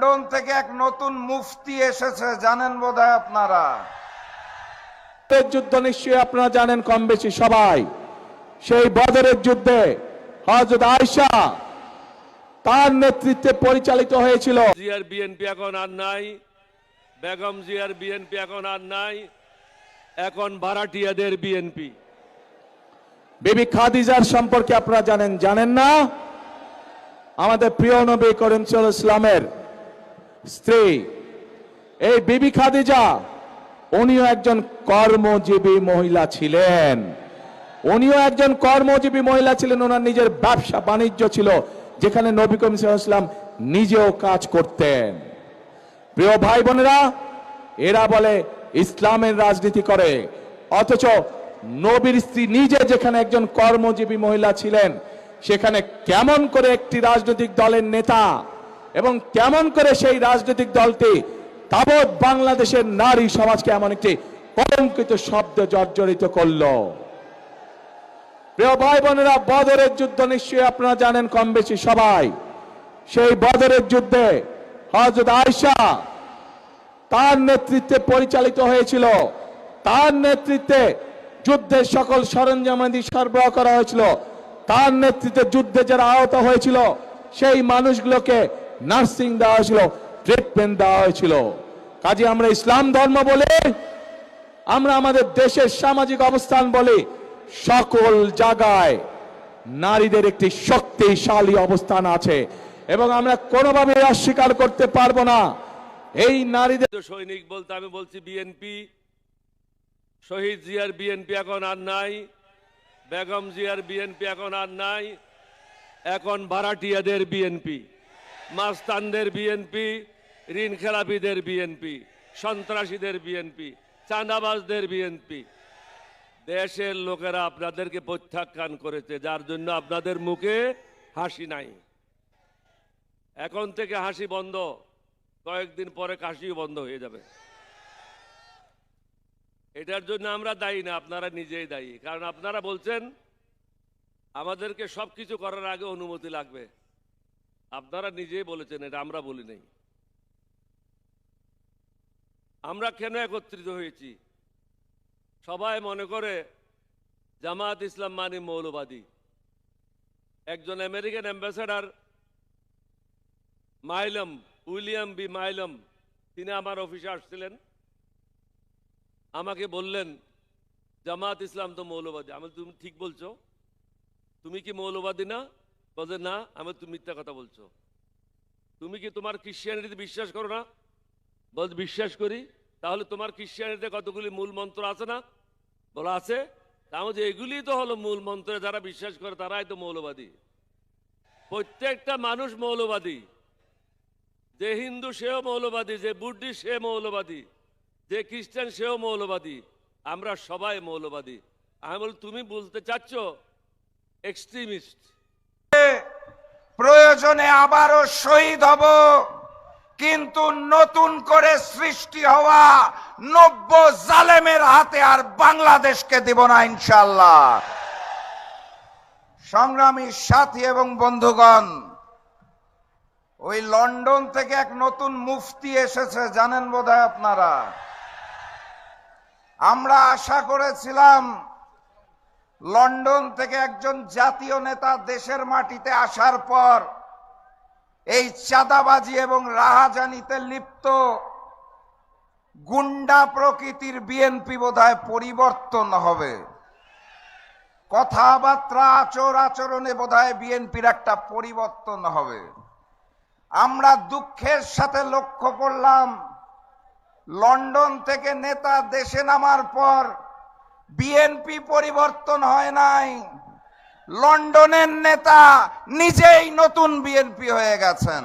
London থেকে এক নতুন মুফতি এসেছে, জানেন বোধহয় আপনারা। যুদ্ধ নিশ্চয়ই আপনারা জানেন কম বেশি সবাই। সেই বদরের যুদ্ধে হযরত আয়েশা তার নেতৃত্বে পরিচালিত হয়েছিল। জিয়ার বিএনপি এখন আর নাই, বেগম জিয়ার বিএনপি এখন আর নাই, এখন ভাড়াটিয়াদের বিএনপি। বিবি খাদিজার সম্পর্কে আপনারা জানেন না? আমাদের প্রিয় নবী করিম সাল্লাল্লাহু আলাইহি ওয়াসাল্লামের স্ত্রী এই বিবি খাদিজা, উনিও একজন কর্মজীবী মহিলা ছিলেন। ওনার নিজের ব্যবসা বাণিজ্য ছিল, যেখানে নবী করিম সাল্লাল্লাহু আলাইহি ওয়াসাল্লাম নিজেও কাজ করতেন। প্রিয় ভাই বোনেরা, এরা বলে ইসলামের রাজনীতি করে, অথচ নবীর স্ত্রী নিজে যেখানে একজন কর্মজীবী মহিলা ছিলেন, সেখানে কেমন করে একটি রাজনৈতিক দলের নেতা এবং কেমন করে সেই রাজনৈতিক দলটি তাবৎ বাংলাদেশের নারী সমাজকে এমন একটি কলঙ্কিত শব্দ জর্জরিত করলো। প্রিয় ভাই বোনেরা, বদরের যুদ্ধ নিশ্চয়ই আপনারা জানেন কম বেশি সবাই। সেই বদরের যুদ্ধে হযরত আয়েশা তার নেতৃত্বে পরিচালিত হয়েছিল। তার নেতৃত্বে যুদ্ধের সকল সরঞ্জামাদি সরবরাহ করা হয়েছিল। তার নেতৃত্বে যুদ্ধে যারা আহত হয়েছিল সেই মানুষগুলোকে নার্সিং দেওয়া হয়েছিল, ট্রিটমেন্ট দেওয়া হয়েছিল। কাজে আমরা ইসলাম ধর্ম বলে, আমরা আমাদের দেশের সামাজিক অবস্থান বলে, সকল জায়গায় নারীদের একটি শক্তিশালী অবস্থান আছে এবং আমরা কোনোভাবে অস্বীকার করতে পারবো না। এই নারীদের সৈনিক বলতে আমি বলছি বিএনপি। শহীদ জিয়ার বিএনপি এখন আর নাই, বেগম জিয়ার বিএনপি এখন আর নাই, এখন ভাড়াটিয়াদের বিএনপি, মাস্তানদের বিএনপি, ঋণ খেলাপিদের বিএনপি, সন্ত্রাসীদের বিএনপি, চাঁদাবাজদের বিএনপি। দেশের লোকেরা আপনাদেরকে প্রত্যাখ্যান করেছে, যার জন্য আপনাদের মুখে হাসি নাই। এখন থেকে হাসি বন্ধ, কয়েকদিন পরে কাশিও বন্ধ হয়ে যাবে। এটার জন্য আমরা দায়ী না, আপনারা নিজেই দায়ী। কারণ আপনারা বলছেন আমাদেরকে সবকিছু করার আগে অনুমতি লাগবে। আপনারা নিজেই বলেছেন, এটা আমরা বলি নাই। আমরা কেন একত্রিত হয়েছি? সবাই মনে করে জামাত ইসলাম মানে মৌলবাদী। একজন আমেরিকান অ্যাম্বাসেডর উইলিয়াম বি মাইলম, তিনি আমার অফিসে আসছিলেন। আমাকে বললেন জামাত ইসলাম তো মৌলবাদী। আমি তুমি ঠিক বলছো, তুমি কি মৌলবাদী না? বলছে না। আমি তুমি মিথ্যা কথা বলছো। তুমি কি তোমার খ্রিস্টানিটিতে বিশ্বাস করো না? বলছে বিশ্বাস করি। তাহলে তোমার খ্রিস্টানিটিতে কতগুলি মূল মন্ত্র আছে না? বলা আছে। তাহলে এগুলি তো হলো মূল মন্ত্রে যারা বিশ্বাস করে তারাই তো মৌলবাদী। প্রত্যেকটা মানুষ মৌলবাদী। যে হিন্দু সেও মৌলবাদী, যে বুদ্ধিস্ট সে মৌলবাদী, যে খ্রিস্টান সেও মৌলবাদী। আমরা সবাই মৌলবাদী। আমি বল তুমি বলতে চাচ্ছ এক্সট্রিমিস্ট। প্রয়োজনে আবারও শহীদ হব, কিন্তু নতুন করে সৃষ্টি হওয়া নব্য জালেমের হাতে আর বাংলাদেশকে দেব না ইনশাআল্লাহ। সংগ্রামী সাথী এবং বন্ধুগণ, ওই লন্ডন থেকে এক নতুন মুফতি এসেছে, জানেন বোধহয় আপনারা। আমরা আশা করেছিলাম লন্ডন থেকে একজন জাতীয় নেতা দেশের মাটিতে আসার পর এই চাঁদাবাজি এবং রাহাজানিতে লিপ্ত গুন্ডা প্রকৃতির বিএনপি বোধহয় পরিবর্তন হবে। কথাবার্তা আচরণে বোধহয় বিএনপির একটা পরিবর্তন হবে। আমরা দুঃখের সাথে লক্ষ্য করলাম লন্ডন থেকে নেতা দেশে নামার পর বিএনপি পরিবর্তন হয় নাই, লন্ডনের নেতা নিজেই নতুন বিএনপি হয়ে গেছেন।